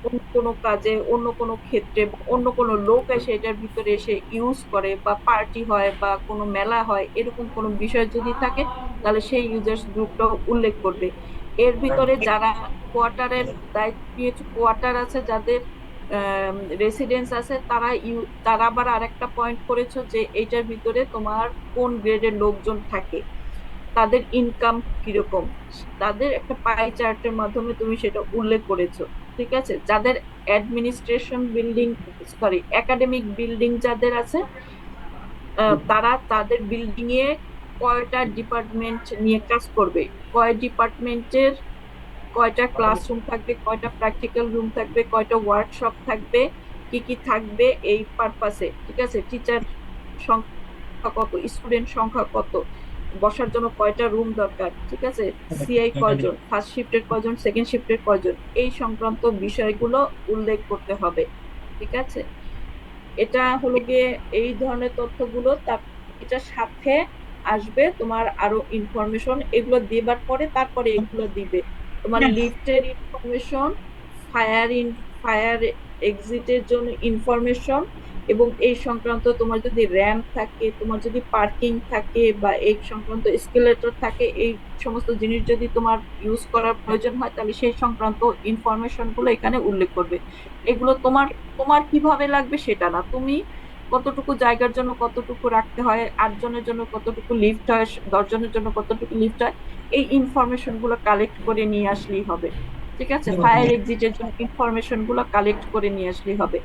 অন্য কোনো কাজে, অন্য কোনো ক্ষেত্রে, অন্য কোনো লোক এসে এটার ভিতরে এসে ইউজ করে, বা পার্টি হয় বা কোনো মেলা হয়, এরকম কোনো বিষয় যদি থাকে, তাহলে সেই ইউজার্স গ্রুপটা উল্লেখ করবে। এর ভিতরে যারা কোয়ার্টারের দায়িত্ব নিয়েছে, কোয়ার্টার আছে যাদের রেসিডেন্স আছে, তারা আবার আরেকটা পয়েন্ট করেছো যে এইটার ভিতরে তোমার কোন গ্রেডের লোকজন থাকে, তাদের ইনকাম কিরকম, তাদের একটা পাই চার্টের মাধ্যমে তুমি সেটা উল্লেখ করেছো। ঠিক আছে, যাদের administration building, sorry academic building যাদের আছে, তারা তাদের বিল্ডিং এ কয়টা ডিপার্টমেন্ট নিয়ে কাজ করবে, কয় ডিপার্টমেন্টের কয়টা ক্লাসরুম থাকবে, কয়টা প্র্যাকটিক্যাল রুম থাকবে, কয়টা ওয়ার্কশপ থাকবে, কি কি থাকবে এই পারপাসে। ঠিক আছে, টিচার সংখ্যা কত, স্টুডেন্ট সংখ্যা কত, বসার জন্য কয়টা রুম দরকার, ঠিক আছে, সিআই কয়জন, ফার্স্ট শিফটের কয়জন, সেকেন্ড শিফটের কয়জন, এই সংক্রান্ত বিষয়গুলো উল্লেখ করতে হবে। ঠিক আছে, এটা হলো গিয়ে এই ধরনের তথ্যগুলো। তার এটার সাথে আসবে তোমার আরো ইনফরমেশন, এগুলো দেবার পরে তারপরে এগুলো দিবে তোমার লিফটের ইনফরমেশন, ফায়ার ফায়ার এক্সিটের জন্য ইনফরমেশন, এবং এই সংক্রান্ত তোমার যদি র্যাম্প থাকে, তোমার যদি পার্কিং থাকে, বা এই সংক্রান্ত এসকেলেটর থাকে, এই সমস্ত জিনিস যদি তোমার ইউজ করার প্রয়োজন হয়, তাহলে সেই সংক্রান্ত ইনফরমেশন গুলো এখানে উল্লেখ করবে। এগুলো তোমার তোমার কিভাবে লাগবে সেটা না, তুমি কতটুকু জায়গার জন্য কতটুকু রাখতে হয়, 8 জনের জন্য কতটুকু লিফট হয়, 10 জনের জন্য কতটুকু লিফট হয়, এই ইনফরমেশন গুলো কালেক্ট করে নিয়ে আসলেই হবে। ঠিক আছে, ফায়ার এক্সিটের জন্য ইনফরমেশন গুলো কালেক্ট করে নিয়ে আসলেই হবে।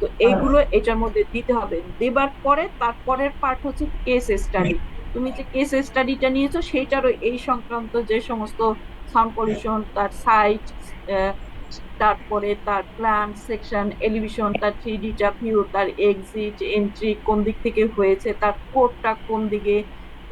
তো এইগুলো এটার মধ্যে দিতে হবে। দেবার পরে তারপরের পার্ট হচ্ছে কেস স্টাডি। তুমি যে কেস স্টাডিটা নিয়েছো সেইটারও এই সংক্রান্ত যে সমস্ত সাউন্ড পলিউশন, তার সাইট, তারপরে তার প্ল্যান সেকশন, এলিভেশন, তার 3D ভিউ, তার এক্সিট এন্ট্রি কোন দিক থেকে হয়েছে, তার কোডটা কোন দিকে,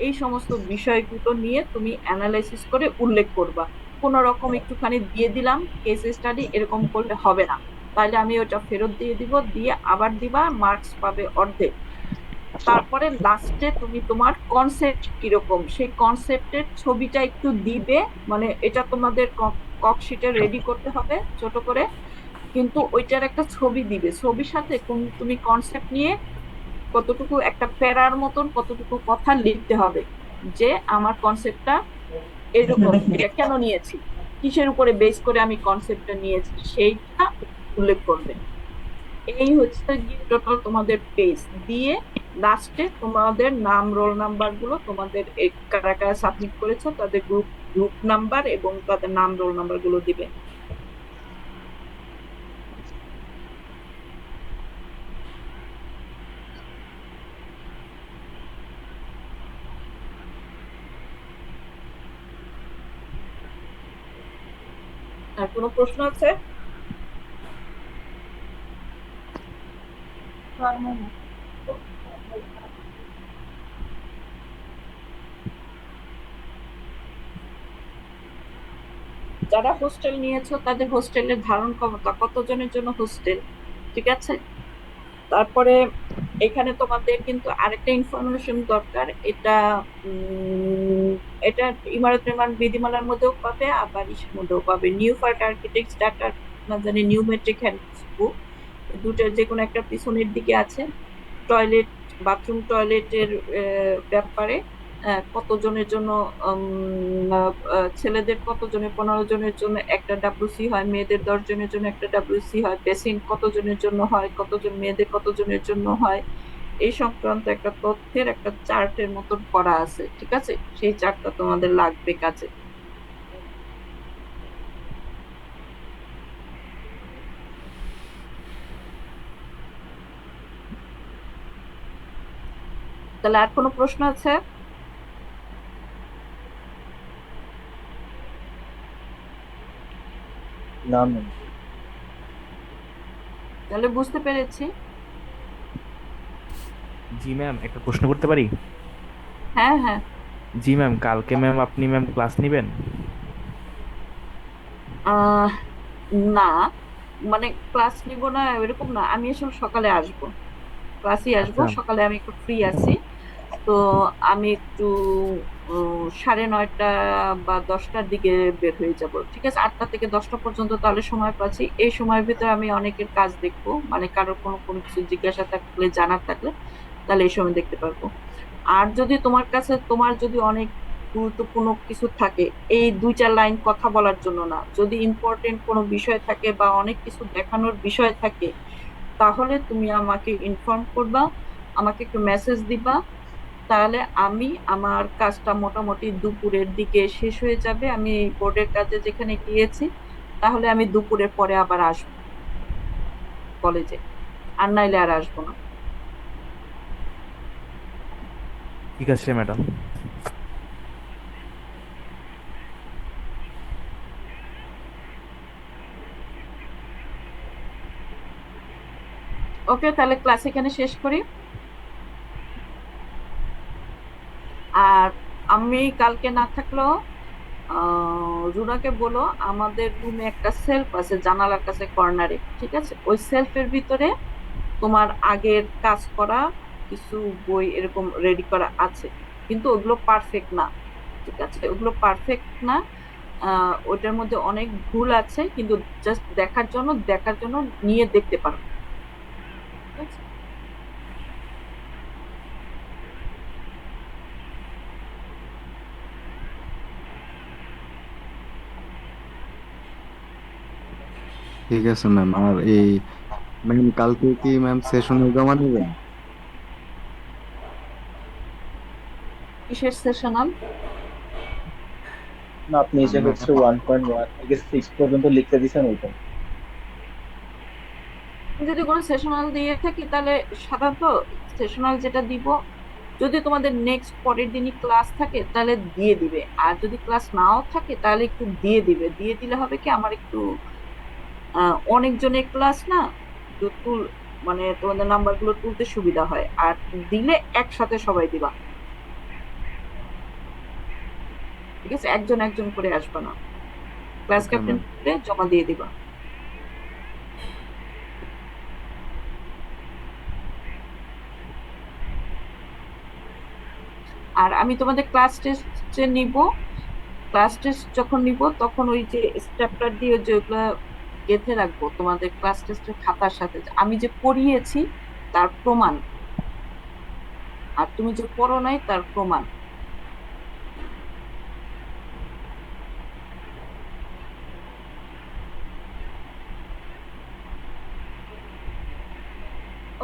এই সমস্ত বিষয়গুলো নিয়ে তুমি অ্যানালাইসিস করে উল্লেখ করবা। কোন রকম একটুখানি দিয়ে দিলাম কেস স্টাডি, এরকম করলে হবে না, তাহলে আমি ওটা ফেরত দিয়ে দিব, দিয়ে আবার দিবা, মার্কস পাবে অর্ধেক। তারপরে লাস্টে তুমি তোমার কনসেপ্ট কিরকম, সেই কনসেপ্টের ছবিটা একটু দিবে, মানে এটা তোমাদের ককশিটে রেডি করতে হবে ছোট করে, কিন্তু ওইটার একটা ছবি দিবে, ছবির সাথে তুমি কনসেপ্ট নিয়ে কতটুকু একটা প্যারার মতন কতটুকু কথা লিখতে হবে, যে আমার কনসেপ্টটা এরকম, এটা কেন নিয়েছি, কিসের উপরে বেস করে আমি কনসেপ্টটা নিয়েছি, সেইটা উল্লেখ করবে। এই হচ্ছে গিয়ে টোটাল তোমাদের পেজ দিয়ে, লাস্টে তোমাদের নাম, রোল নাম্বার গুলো, তোমাদের কারা কারা সাবমিট করেছো তাদের গ্রুপ গ্রুপ নাম্বার এবং তাদের নাম, রোল নাম্বার গুলো দিবে। আর কোনো প্রশ্ন আছে? যারা হোস্টেল নিয়েছো তাদের হোস্টেলের ধারণ ক্ষমতা, কতজনের জন্য হোস্টেল, ঠিক আছে। তারপরে এখানে তোমাদের কিন্তু আরেকটা ইনফরমেশন দরকার, এটা উম, এটা ইমারত নির্মাণ বিধিমালার মধ্যেও পাবে, আবার ইসের মধ্যেও পাবে, নিউ ফার্ট আর্কিটেক্টস ডাটা, না জানি নিউ মেট্রিক হ্যান্ডবুক, দুটার যে কোনো একটা পিছনের দিকে আছে। টয়লেট, বাথরুম টয়লেটের ব্যাপারে কতজনের জন্য, ছেলেদের কতজনের, 15 জনের জন্য একটা ডাব্লিউসি হয়, মেয়েদের 10 জনের জন্য একটা ডাব্লিউসি হয়, বেসিন কতজনের জন্য হয়, কতজন মেয়েদের কতজনের জন্য হয়, এই সংক্রান্ত একটা তথ্যের একটা চার্টের মতন করা আছে। ঠিক আছে, সেই চার্টটা তোমাদের লাগবে কাজে। তাহলে আর কোনো প্রশ্ন আছে? না ম্যাম। তাহলে বুঝতে পেরেছি। জি ম্যাম, একটা প্রশ্ন করতে পারি? হ্যাঁ, হ্যাঁ। জি ম্যাম, কালকে ম্যাম আপনি ম্যাম ক্লাস নিবেন? আহ না, মানে ক্লাস নিব না এরকম না, আমি আসলে সকালে আসবো, ক্লাসে আসবো আচ্ছা। সকালে, আমি একটু ফ্রি আছি। তো আমি একটু 9:30 বা 10টার দিকে বের হয়ে যাব, ঠিক আছে? 8টা থেকে 10টা পর্যন্ত তাহলে সময় পাচ্ছি। এই সময়ের ভিতরে আমি অনেকের কাজ দেখবো, মানে কারোর কোনো কোনো কিছু জিজ্ঞাসা থাকলে, জানার থাকলে, তাহলে এই সময় দেখতে পারবো। আর যদি তোমার কাছে, তোমার যদি অনেক গুরুত্বপূর্ণ কিছু থাকে, এই 2-4 লাইন কথা বলার জন্য না, যদি ইম্পর্টেন্ট কোনো বিষয় থাকে বা অনেক কিছু দেখানোর বিষয় থাকে, তাহলে তুমি আমাকে ইনফর্ম করবা, আমাকে একটু মেসেজ দিবা। তাহলে আমি আমার কাজটা মোটামুটি দুপুরের দিকে শেষ হয়ে যাবে, আমি বোর্ডের কাজে যেখানে গিয়েছি, তাহলে আমি দুপুরের পরে আবার আসবো কলেজে, আর নাইলে আর আসবো না। ঠিক আছে ম্যাডাম। ওকে, তাহলে ক্লাস এখানে শেষ করি। আর আমি কালকে না থাকলেও রুনাকে বলো, আমাদের রুমে একটা সেলফ আছে জানালার কাছে কর্নারে, ঠিক আছে? ওই সেলফের ভিতরে তোমার আগের কাজ করা কিছু বই এরকম রেডি করা আছে, কিন্তু ওগুলো পারফেক্ট না, ঠিক আছে? ওগুলো পারফেক্ট না। ওটার মধ্যে অনেক ভুল আছে, কিন্তু জাস্ট দেখার জন্য নিয়ে দেখতে পারো, ঠিক আছে? ঠিক আছে ম্যাম। আর এই ম্যাম, কালকে কি ম্যাম সেশনে জমা নেবেন? কিসের সেশনাল? না, আপনি যে হচ্ছে 1.1 থেকে 6 পর্যন্ত লিখতে দিছেন ওইটা। যদি কোনো সেশনাল দিয়ে থাকি, তাহলে সাধারণত সেশনাল যেটা দিব, যদি তোমাদের নেক্সট পরের দিনই ক্লাস থাকে তাহলে দিয়ে দিবে, আর যদি ক্লাস নাও থাকে তাহলে একটু দিয়ে দিবে। দিয়ে দিলে হবে কি, আমার একটু অনেকজনের ক্লাস না, একটু মানে তোমাদের নাম্বার গুলো তুলতে সুবিধা হয়। আর দিলে একসাথে সবাই দিবা, ঠিক আছে? একজন একজন করে আসবা না, ক্লাস ওকে ক্যাপ্টেন ম্যাম। জমা দিয়ে দিবা। আর আমি তোমাদের ক্লাস টেস্ট নিব, ক্লাস টেস্ট যখন নিব তখন ওই যে স্টেপলার দিয়ে যেগুলো গেঁথে রাখবো তোমাদের ক্লাস টেস্টের খাতার সাথে, যে আমি যে পড়িয়েছি তার প্রমাণ, আর তুমি যে পড়ো নাই তার প্রমাণ।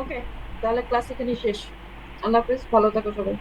ওকে, তাহলে ক্লাস এখানে শেষ। আল্লাহ হাফেজ, ভালো থাকো সবাই।